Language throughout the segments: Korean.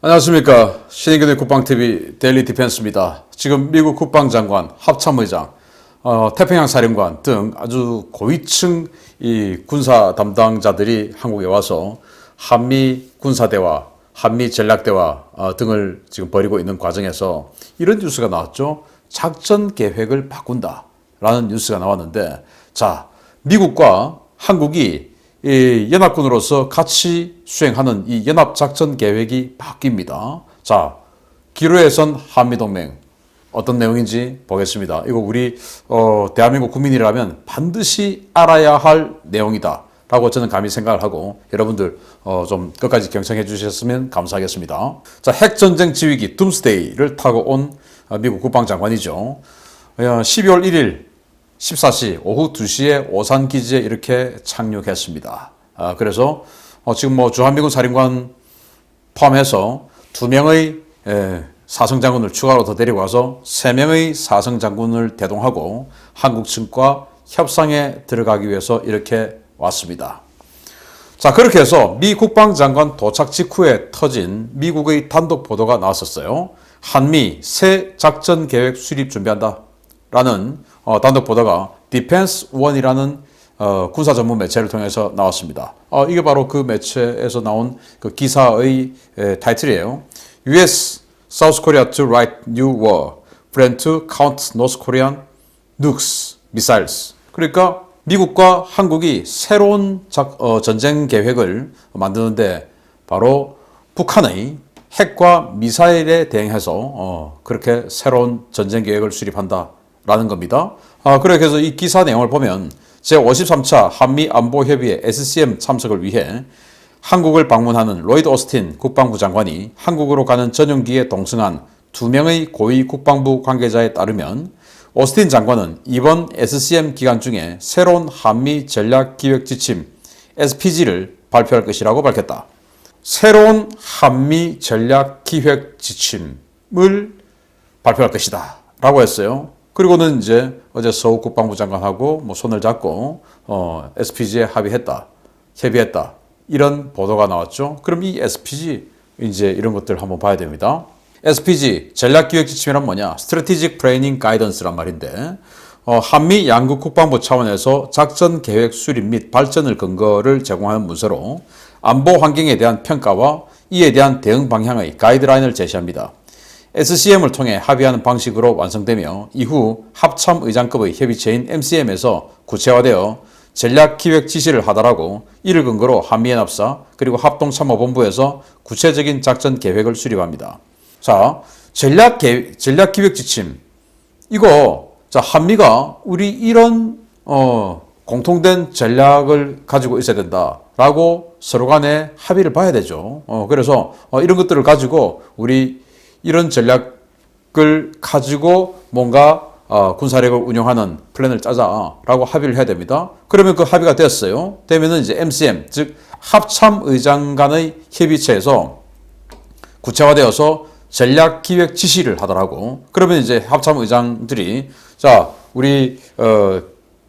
안녕하십니까. 신인근의 국방TV 데일리 디펜스입니다. 지금 미국 국방장관, 합참의장, 태평양 사령관 등 아주 고위층 이 군사 담당자들이 한국에 와서 한미 군사대화, 한미 전략대화 등을 지금 벌이고 있는 과정에서 이런 뉴스가 나왔죠. 작전 계획을 바꾼다라는 뉴스가 나왔는데, 자, 미국과 한국이 이 연합군으로서 같이 수행하는 이 연합작전 계획이 바뀝니다. 자, 기로에선 한미동맹 어떤 내용인지 보겠습니다. 이거 우리 대한민국 국민이라면 반드시 알아야 할 내용이다 라고 저는 감히 생각을 하고, 여러분들 좀 끝까지 경청해 주셨으면 감사하겠습니다. 자, 핵전쟁 지휘기 둠스데이를 타고 온 미국 국방장관이죠. 12월 1일 14시 오후 2시에 오산 기지에 이렇게 착륙했습니다. 그래서 지금 주한미군 사령관 포함해서 2명의 사성장군을 추가로 더 데리고 와서 3명의 사성장군을 대동하고 한국 측과 협상에 들어가기 위해서 이렇게 왔습니다. 자, 그렇게 해서 미 국방장관 도착 직후에 터진 미국의 단독 보도가 나왔었어요. 한미 새 작전 계획 수립 준비한다 라는 단독 보도가 디펜스 원이라는 군사 전문 매체를 통해서 나왔습니다. 이게 바로 그 매체에서 나온 그 기사의 타이틀이에요. US South Korea to write new war, plan to count North Korean nukes, missiles. 그러니까 미국과 한국이 새로운 전쟁 계획을 만드는데 바로 북한의 핵과 미사일에 대응해서 그렇게 새로운 전쟁 계획을 수립한다 라는 겁니다. 그래서 이 기사 내용을 보면 제53차 한미안보협의회 SCM 참석을 위해 한국을 방문하는 로이드 오스틴 국방부 장관이 한국으로 가는 전용기에 동승한 2명의 고위 국방부 관계자에 따르면 오스틴 장관은 이번 SCM 기간 중에 새로운 한미 전략기획지침 SPG를 발표할 것이라고 밝혔다. 새로운 한미 전략기획지침을 발표할 것이다 라고 했어요. 그리고는 이제 어제 서욱 국방부 장관하고 손을 잡고 SPG에 협의했다 이런 보도가 나왔죠. 그럼 이 SPG 이제 이런 것들 한번 봐야 됩니다. SPG 전략기획지침이란 뭐냐? Strategic Planning Guidance란 말인데, 한미 양국 국방부 차원에서 작전 계획 수립 및 발전을 근거를 제공하는 문서로 안보 환경에 대한 평가와 이에 대한 대응 방향의 가이드라인을 제시합니다. SCM을 통해 합의하는 방식으로 완성되며 이후 합참의장급의 협의체인 MCM에서 구체화되어 전략기획 지시를 하달하고 이를 근거로 한미연합사 그리고 합동참모본부에서 구체적인 작전 계획을 수립합니다. 자, 전략기획 지침 이거 자 한미가 우리 이런 공통된 전략을 가지고 있어야 된다라고 서로 간에 합의를 봐야 되죠. 그래서 이런 것들을 가지고 우리 이런 전략을 가지고 뭔가 군사력을 운영하는 플랜을 짜자라고 합의를 해야 됩니다. 그러면 그 합의가 됐어요. 되면은 이제 MCM, 즉 합참의장 간의 협의체에서 구체화되어서 전략기획 지시를 하더라고. 그러면 이제 합참의장들이 자 우리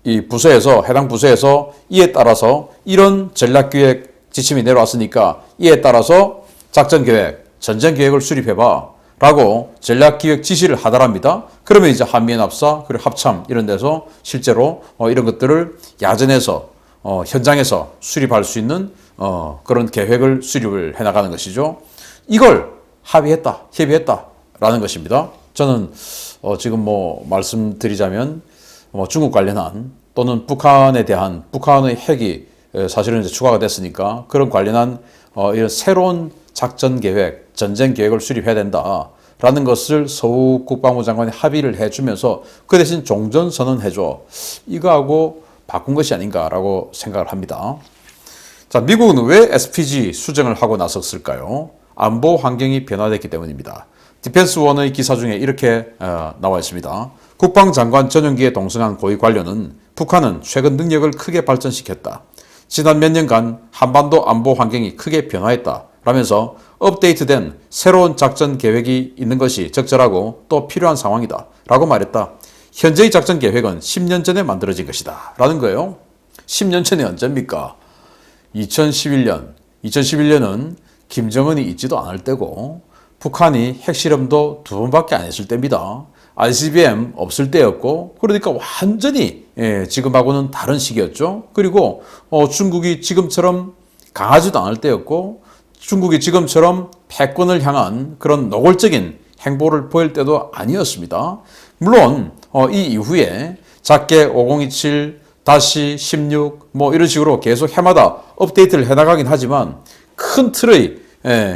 이 부서에서 해당 부서에서 이에 따라서 이런 전략기획 지침이 내려왔으니까 이에 따라서 작전계획, 전쟁계획을 수립해봐 라고 전략기획 지시를 하달합니다. 그러면 이제 한미연합사 그리고 합참 이런 데서 실제로 이런 것들을 야전에서 현장에서 수립할 수 있는 그런 계획을 수립을 해나가는 것이죠. 이걸 협의했다 라는 것입니다. 저는 지금 말씀드리자면 중국 관련한 또는 북한에 대한 북한의 핵이 사실은 이제 추가가 됐으니까 그런 관련한 이런 새로운 작전 계획, 전쟁 계획을 수립해야 된다라는 것을 서욱 국방부 장관이 합의를 해주면서 그 대신 종전선언 해줘. 이거하고 바꾼 것이 아닌가라고 생각을 합니다. 자, 미국은 왜 SPG 수정을 하고 나섰을까요? 안보 환경이 변화됐기 때문입니다. 디펜스 원의 기사 중에 이렇게 나와 있습니다. 국방장관 전용기에 동승한 고위 관료는 북한은 최근 능력을 크게 발전시켰다. 지난 몇 년간 한반도 안보 환경이 크게 변화했다. 라면서 업데이트된 새로운 작전 계획이 있는 것이 적절하고 또 필요한 상황이다 라고 말했다. 현재의 작전 계획은 10년 전에 만들어진 것이다 라는 거예요. 10년 전에 언제입니까? 2011년. 2011년은 김정은이 있지도 않을 때고 북한이 핵실험도 2번밖에 안 했을 때입니다. ICBM 없을 때였고 그러니까 완전히 지금하고는 다른 시기였죠. 그리고 중국이 지금처럼 강하지도 않을 때였고 중국이 지금처럼 패권을 향한 그런 노골적인 행보를 보일 때도 아니었습니다. 물론 이 이후에 작게 5027 다시 16 뭐 이런 식으로 계속 해마다 업데이트를 해나가긴 하지만 큰 틀의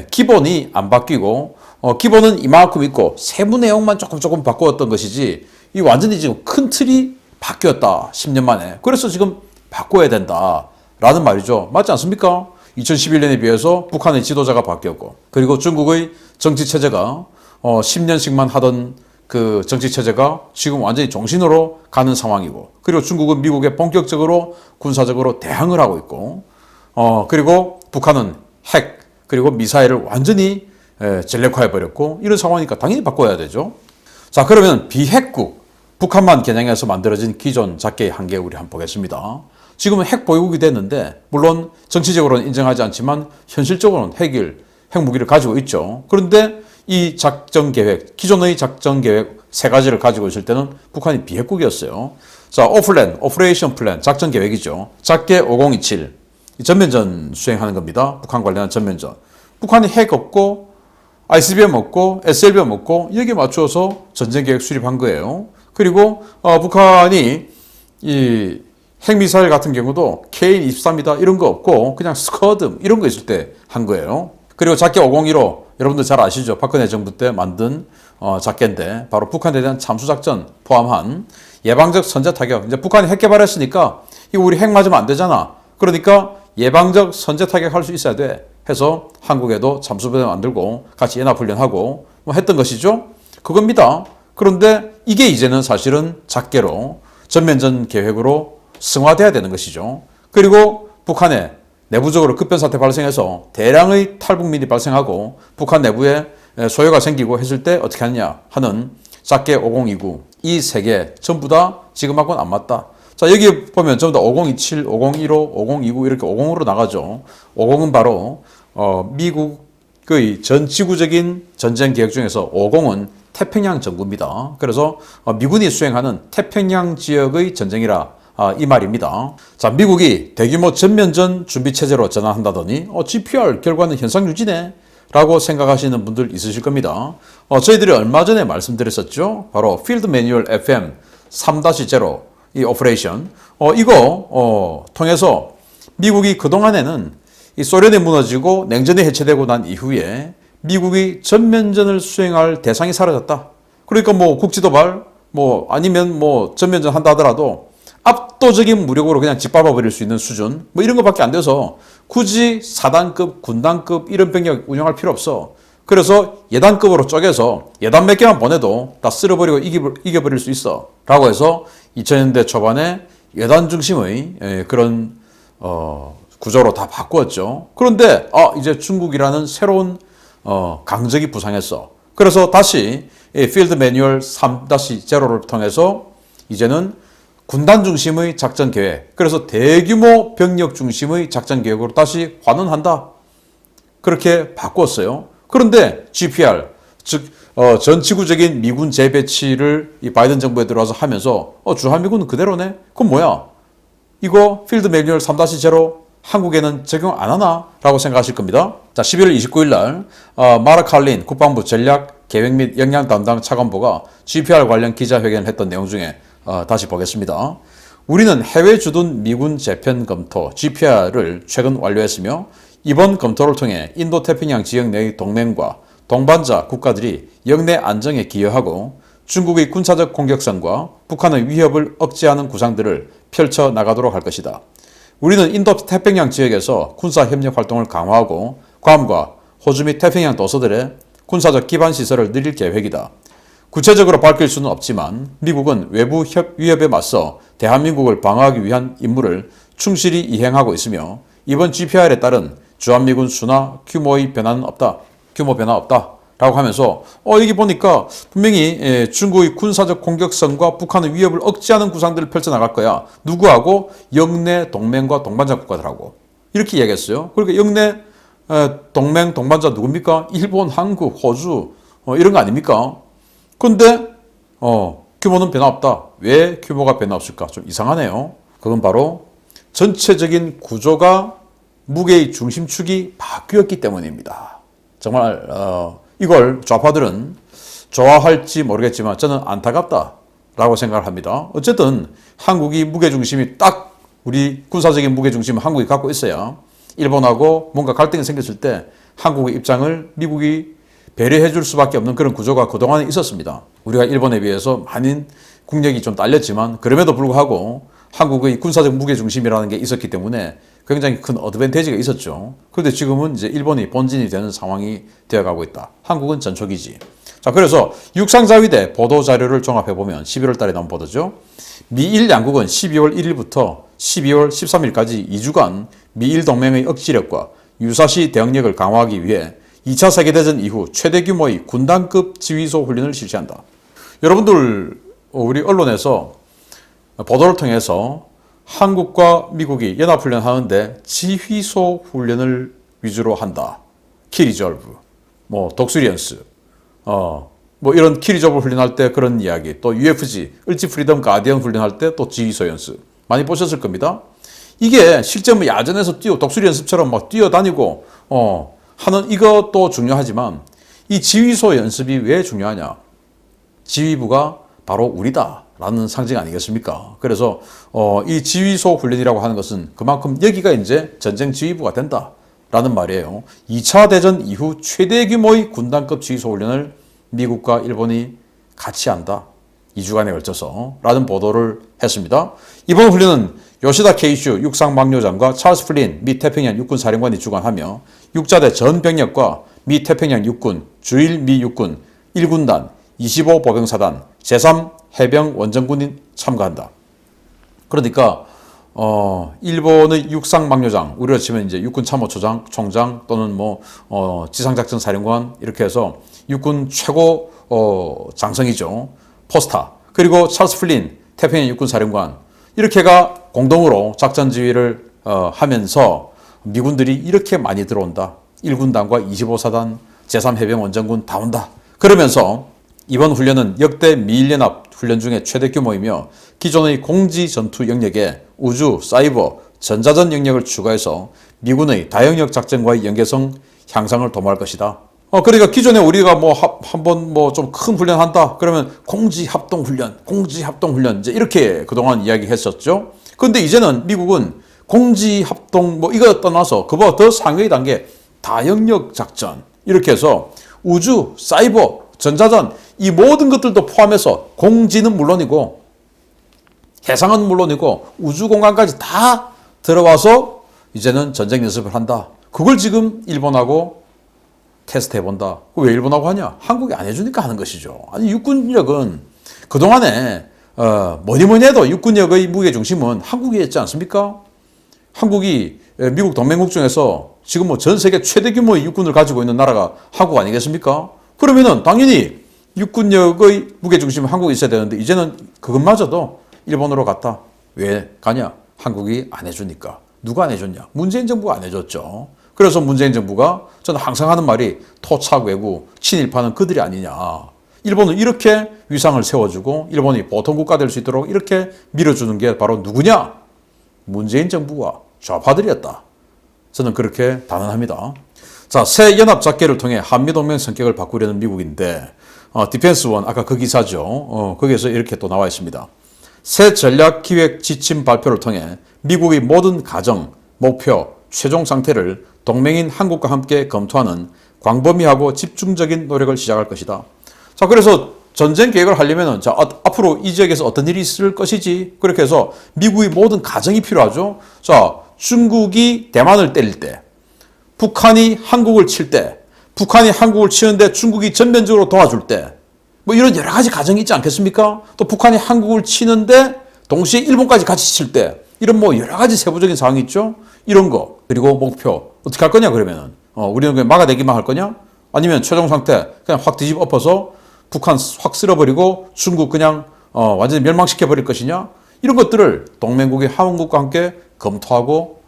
기본이 안 바뀌고 기본은 이만큼 있고 세부 내용만 조금 바꾸었던 것이지 이 완전히 지금 큰 틀이 바뀌었다 10년 만에. 그래서 지금 바꿔야 된다라는 말이죠. 맞지 않습니까? 2011년에 비해서 북한의 지도자가 바뀌었고 그리고 중국의 정치 체제가 10년씩만 하던 그 정치 체제가 지금 완전히 종신으로 가는 상황이고 그리고 중국은 미국에 본격적으로 군사적으로 대항을 하고 있고 그리고 북한은 핵 그리고 미사일을 완전히 전략화해 버렸고 이런 상황이니까 당연히 바꿔야 되죠. 자, 그러면 비핵국 북한만 겨냥해서 만들어진 기존 작계의 한계 우리 한번 보겠습니다. 지금은 핵 보유국이 됐는데 물론 정치적으로는 인정하지 않지만 현실적으로는 핵무기를 가지고 있죠. 그런데 이 작전 계획, 기존의 작전 계획 3가지를 가지고 있을 때는 북한이 비핵국이었어요. 자, 오퍼레이션 플랜, 작전 계획이죠. 작게 5027, 전면전 수행하는 겁니다. 북한 관련한 전면전. 북한이 핵 없고, ICBM 없고, SLBM 없고, 여기에 맞추어서 전쟁 계획 수립한 거예요. 그리고, 북한이 이 핵미사일 같은 경우도 KN-23이다 이런 거 없고, 그냥 스커드 이런 거 있을 때 한 거예요. 그리고 작게 501호, 여러분들 잘 아시죠? 박근혜 정부 때 만든 작계인데 바로 북한에 대한 참수작전 포함한 예방적 선제 타격. 이제 북한이 핵 개발했으니까 이거 우리 핵 맞으면 안 되잖아. 그러니까 예방적 선제 타격할 수 있어야 돼. 해서 한국에도 잠수부대 만들고 같이 연합훈련하고 뭐 했던 것이죠. 그겁니다. 그런데 이게 이제는 사실은 작계로 전면전 계획으로 승화돼야 되는 것이죠. 그리고 북한에 내부적으로 급변사태 발생해서 대량의 탈북민이 발생하고 북한 내부에 소요가 생기고 했을 때 어떻게 하느냐 하는 작게 5029 이 3개 전부 다 지금하고는 안 맞다. 자, 여기 보면 전부 다 5027, 5015, 5029 이렇게 50으로 나가죠. 50은 바로 미국의 전 지구적인 전쟁 계획 중에서 50은 태평양 전구입니다. 그래서 미군이 수행하는 태평양 지역의 전쟁이라 이 말입니다. 자, 미국이 대규모 전면전 준비 체제로 전환한다더니 GPR 결과는 현상 유지네 라고 생각하시는 분들 있으실 겁니다. 저희들이 얼마 전에 말씀드렸었죠. 바로 필드 매뉴얼 FM 3-0 이 오퍼레이션 이거 통해서 미국이 그동안에는 이 소련이 무너지고 냉전이 해체되고 난 이후에 미국이 전면전을 수행할 대상이 사라졌다. 그러니까 뭐 국지도발 뭐 아니면 뭐 전면전 한다 하더라도 압도적인 무력으로 그냥 짓밟아버릴 수 있는 수준 뭐 이런 것밖에 안 돼서 굳이 사단급, 군단급 이런 병력 운영할 필요 없어. 그래서 예단급으로 쪼개서 예단 몇 개만 보내도 다 쓸어버리고 이겨버릴 수 있어 라고 해서 2000년대 초반에 예단 중심의 그런 구조로 다 바꾸었죠. 그런데 이제 중국이라는 새로운 강적이 부상했어. 그래서 다시 필드 매뉴얼 3-0를 통해서 이제는 군단 중심의 작전 계획, 그래서 대규모 병력 중심의 작전 계획으로 다시 환원한다. 그렇게 바꿨어요. 그런데 GPR, 즉 전 지구적인 미군 재배치를 이 바이든 정부에 들어와서 하면서 주한미군은 그대로네? 그럼 뭐야? 이거 필드 매뉴얼 3-0 한국에는 적용 안 하나? 라고 생각하실 겁니다. 자, 11월 29일 날 마르 칼린 국방부 전략 계획 및 역량 담당 차관보가 GPR 관련 기자회견을 했던 내용 중에 다시 보겠습니다. 우리는 해외 주둔 미군 재편 검토 GPR을 최근 완료했으며 이번 검토를 통해 인도태평양 지역 내의 동맹과 동반자 국가들이 영내 안정에 기여하고 중국의 군사적 공격성과 북한의 위협을 억제하는 구상들을 펼쳐 나가도록 할 것이다. 우리는 인도태평양 지역에서 군사협력 활동을 강화하고 괌과 호주 및 태평양 도서들의 군사적 기반 시설을 늘릴 계획이다. 구체적으로 밝힐 수는 없지만 미국은 외부 위협에 맞서 대한민국을 방어하기 위한 임무를 충실히 이행하고 있으며 이번 GPR에 따른 주한미군 수나 규모의 변화는 없다. 규모 변화 없다. 라고 하면서 여기 보니까 분명히 중국의 군사적 공격성과 북한의 위협을 억제하는 구상들을 펼쳐나갈 거야. 누구하고? 영내 동맹과 동반자 국가들하고. 이렇게 이야기했어요. 그러니까 영내 동맹 동반자 누굽니까? 일본, 한국, 호주 이런 거 아닙니까? 근데 규모는 변화 없다. 왜 규모가 변화 없을까? 좀 이상하네요. 그건 바로 전체적인 구조가 무게의 중심축이 바뀌었기 때문입니다. 정말 이걸 좌파들은 좋아할지 모르겠지만 저는 안타깝다라고 생각을 합니다. 어쨌든 한국이 무게중심이 딱 우리 군사적인 무게중심을 한국이 갖고 있어야 일본하고 뭔가 갈등이 생겼을 때 한국의 입장을 미국이 배려해 줄 수밖에 없는 그런 구조가 그동안에 있었습니다. 우리가 일본에 비해서 많은 국력이 좀 딸렸지만 그럼에도 불구하고 한국의 군사적 무게중심이라는 게 있었기 때문에 굉장히 큰 어드밴티지가 있었죠. 그런데 지금은 이제 일본이 본진이 되는 상황이 되어가고 있다. 한국은 전초기지. 자, 그래서 육상자위대 보도자료를 종합해보면 11월 달에 나온 보도죠. 미일 양국은 12월 1일부터 12월 13일까지 2주간 미일 동맹의 억지력과 유사시 대응력을 강화하기 위해 2차 세계대전 이후 최대 규모의 군단급 지휘소 훈련을 실시한다. 여러분들 우리 언론에서 보도를 통해서 한국과 미국이 연합훈련 하는데 지휘소 훈련을 위주로 한다. 키리졸브, 독수리 연습, 이런 키리졸브 훈련할 때 그런 이야기, 또 UFG, 을지 프리덤 가디언 훈련할 때 또 지휘소 연습 많이 보셨을 겁니다. 이게 실제 야전에서 독수리 연습처럼 막 뛰어다니고 하는 이것도 중요하지만 이 지휘소 연습이 왜 중요하냐? 지휘부가 바로 우리다라는 상징 아니겠습니까? 그래서 이 지휘소 훈련이라고 하는 것은 그만큼 여기가 이제 전쟁 지휘부가 된다라는 말이에요. 2차 대전 이후 최대 규모의 군단급 지휘소 훈련을 미국과 일본이 같이 한다. 2주간에 걸쳐서 라는 보도를 했습니다. 이번 훈련은 요시다 케이슈 육상막료장과 찰스 플린 미 태평양 육군 사령관이 주관하며 육자대 전 병력과 미 태평양 육군, 주일 미 육군, 1군단, 25 보병사단, 제3 해병 원정군이 참가한다. 그러니까 일본의 육상막료장, 우리로 치면 이제 육군 참모총장, 총장 또는 지상작전 사령관 이렇게 해서 육군 최고 장성이죠. 포스타. 그리고 찰스 플린 태평양 육군 사령관 이렇게가 공동으로 작전 지휘를 하면서 미군들이 이렇게 많이 들어온다. 1군단과 25사단, 제3해병 원정군 다 온다. 그러면서 이번 훈련은 역대 미일연합 훈련 중에 최대 규모이며 기존의 공지 전투 영역에 우주, 사이버, 전자전 영역을 추가해서 미군의 다영역 작전과의 연계성 향상을 도모할 것이다. 그러니까 기존에 우리가 한번 좀 큰 훈련한다. 그러면 공지합동훈련 이제 이렇게 그동안 이야기했었죠. 그런데 이제는 미국은 공지합동 이거 떠나서 그보다 더 상위 단계 다영역 작전 이렇게 해서 우주, 사이버, 전자전 이 모든 것들도 포함해서 공지는 물론이고 해상은 물론이고 우주 공간까지 다 들어와서 이제는 전쟁 연습을 한다. 그걸 지금 일본하고 테스트 해본다. 왜 일본하고 하냐? 한국이 안 해주니까 하는 것이죠. 아니 육군력은 그동안에 뭐니 해도 육군력의 무게중심은 한국이었지 않습니까? 한국이 미국 동맹국 중에서 지금 전 세계 최대 규모의 육군을 가지고 있는 나라가 한국 아니겠습니까? 그러면은 당연히 육군력의 무게중심은 한국에 있어야 되는데 이제는 그것마저도 일본으로 갔다. 왜 가냐? 한국이 안 해주니까. 누가 안 해줬냐? 문재인 정부가 안 해줬죠. 그래서 문재인 정부가 저는 항상 하는 말이 토착 외구, 친일파는 그들이 아니냐. 일본은 이렇게 위상을 세워주고 일본이 보통 국가 될 수 있도록 이렇게 밀어주는 게 바로 누구냐? 문재인 정부와 좌파들이었다. 저는 그렇게 단언합니다. 자, 새 연합 작계를 통해 한미동맹 성격을 바꾸려는 미국인데 디펜스원 아까 그 기사죠. 거기에서 이렇게 또 나와 있습니다. 새 전략기획 지침 발표를 통해 미국의 모든 가정, 목표, 최종 상태를 동맹인 한국과 함께 검토하는 광범위하고 집중적인 노력을 시작할 것이다. 자, 그래서 전쟁 계획을 하려면은 앞으로 이 지역에서 어떤 일이 있을 것이지 그렇게 해서 미국의 모든 가정이 필요하죠. 자, 중국이 대만을 때릴 때, 북한이 한국을 칠 때, 북한이 한국을 치는데 중국이 전면적으로 도와줄 때, 이런 여러 가지 가정이 있지 않겠습니까? 또 북한이 한국을 치는데 동시에 일본까지 같이 칠 때, 이런 여러 가지 세부적인 사항이 있죠. 이런 거. 그리고 목표. 어떻게 할 거냐, 그러면은. 우리는 그냥 막아내기만 할 거냐? 아니면 최종 상태 그냥 확 뒤집어 엎어서 북한 확 쓸어버리고 중국 그냥 완전히 멸망시켜버릴 것이냐? 이런 것들을 동맹국의 한국과 함께 검토하고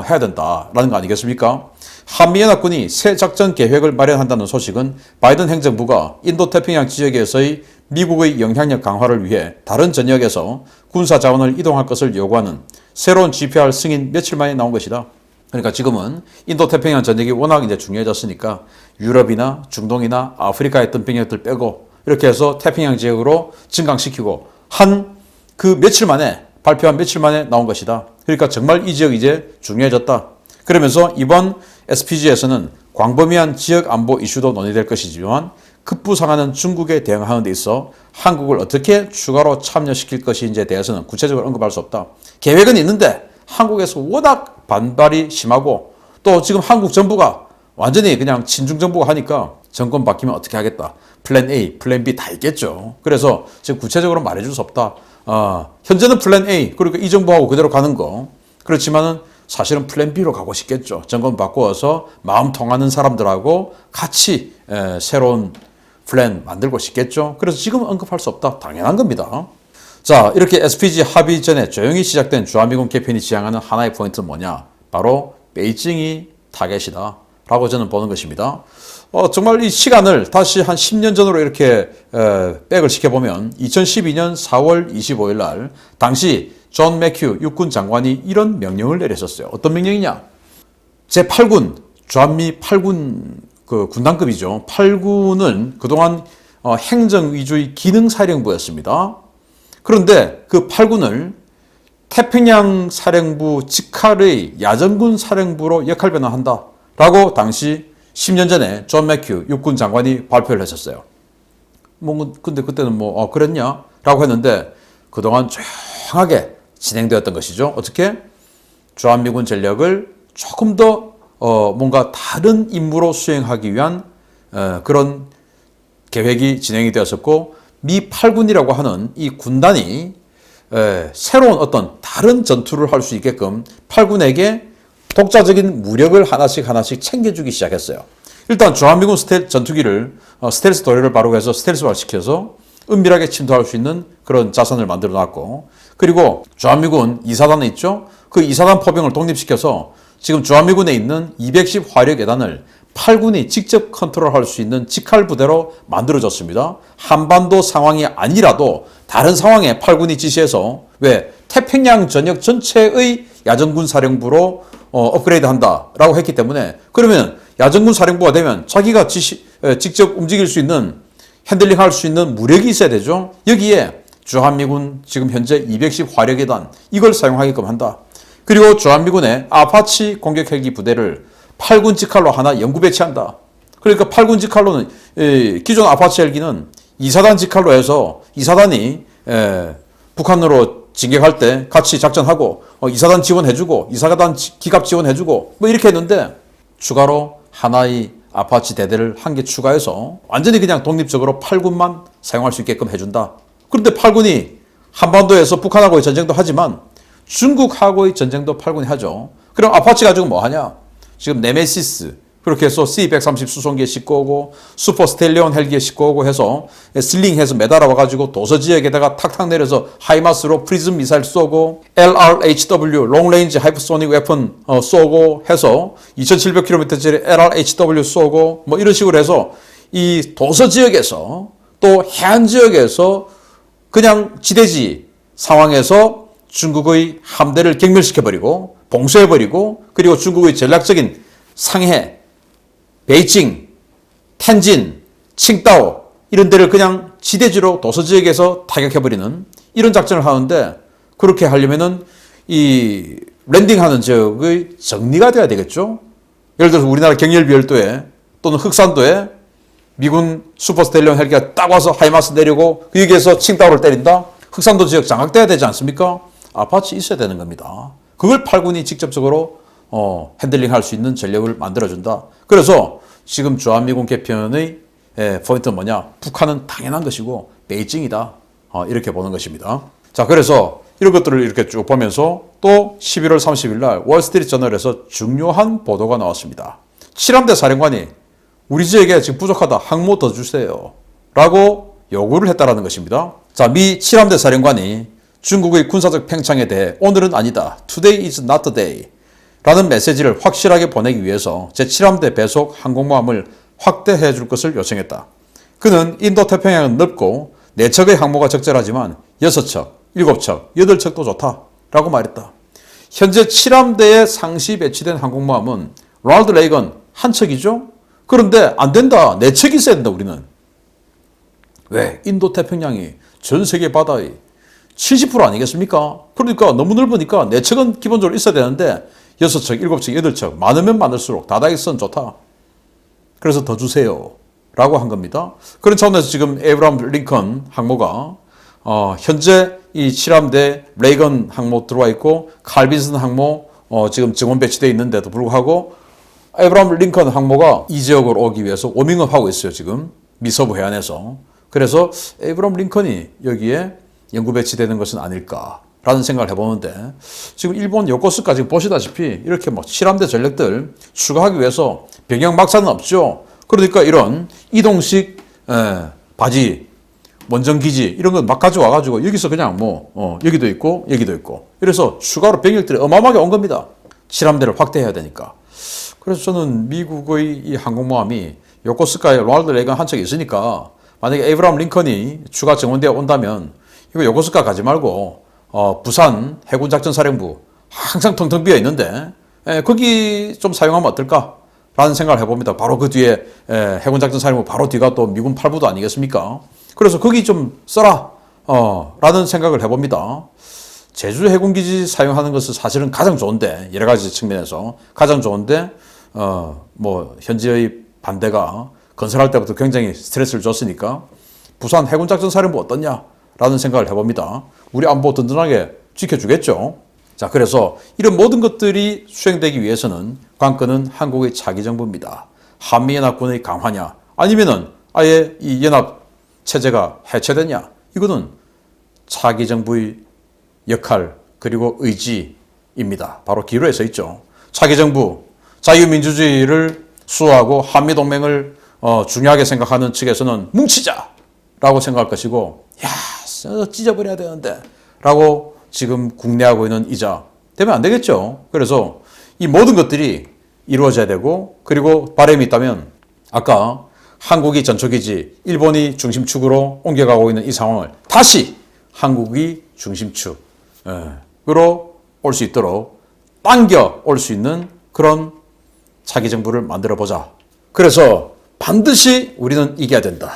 해야 된다라는 거 아니겠습니까? 한미연합군이 새 작전 계획을 마련한다는 소식은 바이든 행정부가 인도태평양 지역에서의 미국의 영향력 강화를 위해 다른 전역에서 군사 자원을 이동할 것을 요구하는 새로운 GPR 승인 며칠 만에 나온 것이다. 그러니까 지금은 인도태평양 전역이 워낙 이제 중요해졌으니까 유럽이나 중동이나 아프리카에 있던 병력들 빼고 이렇게 해서 태평양 지역으로 증강시키고 그 며칠 만에 발표한 며칠 만에 나온 것이다. 그러니까 정말 이 지역이 이제 중요해졌다. 그러면서 이번 SPG에서는 광범위한 지역 안보 이슈도 논의될 것이지만 급부상하는 중국에 대응하는 데 있어 한국을 어떻게 추가로 참여시킬 것인지에 대해서는 구체적으로 언급할 수 없다. 계획은 있는데 한국에서 워낙 반발이 심하고 또 지금 한국 정부가 완전히 그냥 친중 정부가 하니까 정권 바뀌면 어떻게 하겠다. 플랜 A, 플랜 B 다 있겠죠. 그래서 지금 구체적으로 말해줄 수 없다. 현재는 플랜 A, 그러니까 이 정부하고 그대로 가는 거. 그렇지만은 사실은 플랜 B로 가고 싶겠죠. 정권 바꾸어서 마음 통하는 사람들하고 같이 새로운 플랜 만들고 싶겠죠. 그래서 지금 언급할 수 없다. 당연한 겁니다. 자, 이렇게 SPG 합의 전에 조용히 시작된 주한미군 개편이 지향하는 하나의 포인트는 뭐냐? 바로 베이징이 타겟이다 라고 저는 보는 것입니다. 정말 이 시간을 다시 한 10년 전으로 이렇게 백을 시켜보면 2012년 4월 25일 날 당시 존 맥휴 육군 장관이 이런 명령을 내렸었어요. 어떤 명령이냐? 제8군, 주한미 8군 그 군단급이죠. 8군은 그동안 행정 위주의 기능사령부였습니다. 그런데 그 8군을 태평양 사령부 직할의 야전군 사령부로 역할 변환한다 라고 당시 10년 전에 존 맥휴 육군 장관이 발표를 했었어요. 근데 그때는 그랬냐? 라고 했는데 그동안 조용하게 진행되었던 것이죠. 어떻게? 주한미군 전력을 조금 더 뭔가 다른 임무로 수행하기 위한 그런 계획이 진행이 되었었고 미 8군이라고 하는 이 군단이 새로운 어떤 다른 전투를 할 수 있게끔 8군에게 독자적인 무력을 하나씩 챙겨주기 시작했어요. 일단 주한미군 전투기를 스텔스 도료를 바르고 해서 스텔스화 시켜서 은밀하게 침투할 수 있는 그런 자산을 만들어 놨고, 그리고 주한미군 2사단에 있죠. 그 2사단 포병을 독립시켜서 지금 주한미군에 있는 210 화력 예단을 8군이 직접 컨트롤할 수 있는 직할 부대로 만들어졌습니다. 한반도 상황이 아니라도 다른 상황에 8군이 지시해서 태평양 전역 전체의 야전군 사령부로 업그레이드 한다라고 했기 때문에, 그러면 야전군 사령부가 되면 자기가 직접 움직일 수 있는, 핸들링 할 수 있는 무력이 있어야 되죠. 여기에 주한미군 지금 현재 210 화력예단 이걸 사용하게끔 한다. 그리고 주한미군의 아파치 공격 헬기 부대를 8군 직할로 하나 영구 배치한다. 그러니까 8군 직할로는 기존 아파치 헬기는 2사단 직할로 해서 2사단이 북한으로 진격할 때 같이 작전하고 2사단 지원해주고 2사단 기갑 지원해주고 이렇게 했는데, 추가로 하나의 아파치 대대를 한 개 추가해서 완전히 그냥 독립적으로 8군만 사용할 수 있게끔 해준다. 그런데 8군이 한반도에서 북한하고의 전쟁도 하지만 중국하고의 전쟁도 8군이 하죠. 그럼 아파치 가지고 뭐 하냐? 지금 네메시스, 그렇게 해서 C-130 수송기에 싣고 오고 슈퍼 스텔리온 헬기에 싣고 오고 해서 슬링해서 매달아 와가지고 도서지역에다가 탁탁 내려서 하이마스로 프리즘 미사일 쏘고 LRHW 롱레인지 하이퍼소닉 웨폰 쏘고 해서 2700km짜리 LRHW 쏘고 이런 식으로 해서 이 도서지역에서 또 해안지역에서 그냥 지대지 상황에서 중국의 함대를 경멸시켜버리고 봉쇄해버리고, 그리고 중국의 전략적인 상해, 베이징, 텐진, 칭다오 이런 데를 그냥 지대지로 도서지역에서 타격해버리는 이런 작전을 하는데, 그렇게 하려면은 이 랜딩하는 지역의 정리가 돼야 되겠죠. 예를 들어서 우리나라 경렬비열도에 또는 흑산도에 미군 슈퍼스텔리온 헬기가 딱 와서 하이마스 내리고 여기에서 칭다오를 때린다? 흑산도 지역 장악돼야 되지 않습니까? 아파치 있어야 되는 겁니다. 그걸 8군이 직접적으로 핸들링 할 수 있는 전력을 만들어준다. 그래서 지금 주한미군 개편의 포인트는 뭐냐? 북한은 당연한 것이고 베이징이다. 이렇게 보는 것입니다. 자, 그래서 이런 것들을 이렇게 쭉 보면서 또 11월 30일 날 월스트리트 저널에서 중요한 보도가 나왔습니다. 7함대 사령관이 우리 지역에 지금 부족하다. 항모 더 주세요. 라고 요구를 했다라는 것입니다. 자, 미 7함대 사령관이 중국의 군사적 팽창에 대해 오늘은 아니다. Today is not the day. 라는 메시지를 확실하게 보내기 위해서 제7함대 배속 항공모함을 확대해 줄 것을 요청했다. 그는 인도태평양은 넓고 4척의 항모가 적절하지만 6척, 7척, 8척도 좋다 라고 말했다. 현재 7함대에 상시 배치된 항공모함은 로널드 레이건 한 척이죠? 그런데 안 된다. 4척이 있어야 된다 우리는. 왜? 인도태평양이 전 세계 바다의 70% 아니겠습니까? 그러니까 너무 넓으니까 4척은 기본적으로 있어야 되는데 6척, 7척, 8척 많으면 많을수록 다다익선 좋다. 그래서 더 주세요 라고 한 겁니다. 그런 차원에서 지금 에이브람 링컨 항모가 현재 이 7함대 레이건 항모 들어와 있고 칼빈슨 항모 지금 증원 배치되어 있는데도 불구하고 에이브람 링컨 항모가 이 지역으로 오기 위해서 워밍업 하고 있어요. 지금 미서부 해안에서. 그래서 에이브람 링컨이 여기에 연구 배치되는 것은 아닐까라는 생각을 해보는데 지금 일본 요코스카 지금 보시다시피 이렇게 뭐 7함대 전력들 추가하기 위해서 병영 막사는 없죠. 그러니까 이런 이동식 바지 원정기지 이런 거 막 가져와가지고 여기서 그냥 여기도 있고 여기도 있고 이래서 추가로 병력들이 어마어마하게 온 겁니다. 7함대를 확대해야 되니까. 그래서 저는 미국의 이 항공모함이 요코스카에 로널드 레이건 한 척이 있으니까 만약에 에이브람 링컨이 추가 증원되어 온다면 이거 요코스카 가지 말고 부산 해군작전사령부 항상 텅텅 비어 있는데 거기 좀 사용하면 어떨까? 라는 생각을 해봅니다. 바로 그 뒤에 해군작전사령부 바로 뒤가 또 미군 8부도 아니겠습니까? 그래서 거기 좀 써라 라는 생각을 해봅니다. 제주 해군기지 사용하는 것은 사실은 가장 좋은데 여러 가지 측면에서 가장 좋은데 현지의 반대가 건설할 때부터 굉장히 스트레스를 줬으니까 부산 해군작전사령부 어떻냐 라는 생각을 해봅니다. 우리 안보 든든하게 지켜주겠죠. 자, 그래서 이런 모든 것들이 수행되기 위해서는 관건은 한국의 차기 정부입니다. 한미연합군의 강화냐 아니면은 아예 이 연합 체제가 해체되냐 이거는 차기 정부의 역할 그리고 의지입니다. 바로 기로에 서 있죠. 차기 정부 자유민주주의를 수호하고 한미동맹을 중요하게 생각하는 측에서는 뭉치자라고 생각할 것이고 야 찢어버려야 되는데 라고 지금 국내하고 있는 이자 되면 안 되겠죠. 그래서 이 모든 것들이 이루어져야 되고 그리고 바람이 있다면 아까 한국이 전초기지 일본이 중심축으로 옮겨가고 있는 이 상황을 다시 한국이 중심축으로 올 수 있도록 당겨 올 수 있는 그런 차기 정부를 만들어 보자. 그래서 반드시 우리는 이겨야 된다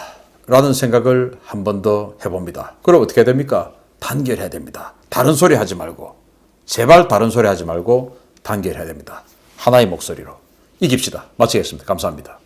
라는 생각을 한 번 더 해봅니다. 그럼 어떻게 해야 됩니까? 단결해야 됩니다. 다른 소리 하지 말고 제발 다른 소리 하지 말고 단결해야 됩니다. 하나의 목소리로 이깁시다. 마치겠습니다. 감사합니다.